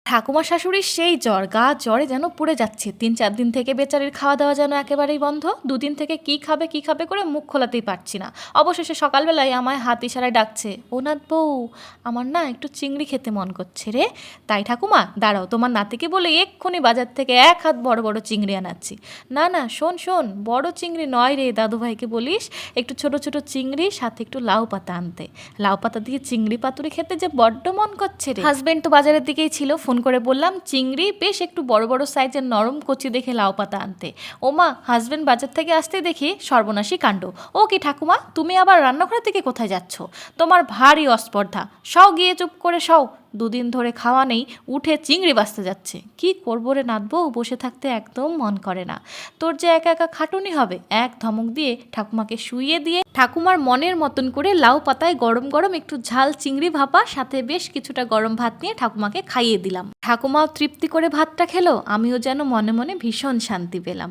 ঠাকুমা শাশুড়ির সেই জ্বর, গা জ্বরে যেন পুড়ে যাচ্ছে। ৩-৪ দিন থেকে বেচারির খাওয়া দাওয়া যেন একেবারেই বন্ধ। দুদিন থেকে কি খাবে কি খাবে করে মুখ খোলাতেই পারছি না। অবশেষে সকালবেলায় আমায় হাত ইশারায় ডাকছে, ও নাথ বউ, আমার না একটু চিংড়ি খেতে মন করছে রে। তাই ঠাকুমা দাঁড়াও, তোমার নাতিকে বলে এক্ষুনি বাজার থেকে ১ হাত বড় বড় চিংড়ি আনাচ্ছি। না না, শোন শোন, বড় চিংড়ি নয় রে, দাদুভাইকে বলিস একটু ছোট ছোট চিংড়ি সাথে একটু লাউ পাতা আনতে। লাউ পাতা দিয়ে চিংড়ি পাতুরি খেতে যে বড্ড মন করছে রে। হাজবেন্ড তো বাজারের দিকেই ছিল, ফোন করে বললাম চিংড়ি বেশ একটু বড় বড় সাইজের নরম কচি দেখে লাউ পাতা আনতে। ও মা, হাজবেন্ড বাজার থেকে আসতেই দেখি সর্বনাশী কাণ্ড। ও কি ঠাকুমা, তুমি আবার রান্নাঘরের দিকে কোথায় যাচ্ছ? তোমার ভারী অস্পর্ধা, সও গিয়ে চুপ করে সও। 2 দিন ধরে খাওয়া নেই, উঠে চিংড়ি বাজতে যাচ্ছে। কি করবো রে নাথবউ, বসে থাকতে একদম মন করে না। তোর যে একা একা খাটুনি হবে। এক ধমক দিয়ে ঠাকুমাকে শুইয়ে দিয়ে ঠাকুমার মনের মতন করে লাউ পাতায় গরম গরম একটু ঝাল চিংড়ি ভাপা সাথে বেশ কিছুটা গরম ভাত নিয়ে ঠাকুমাকে খাইয়ে দিলাম। ঠাকুমাও তৃপ্তি করে ভাতটা খেলো, আমিও যেন মনে মনে ভীষণ শান্তি পেলাম।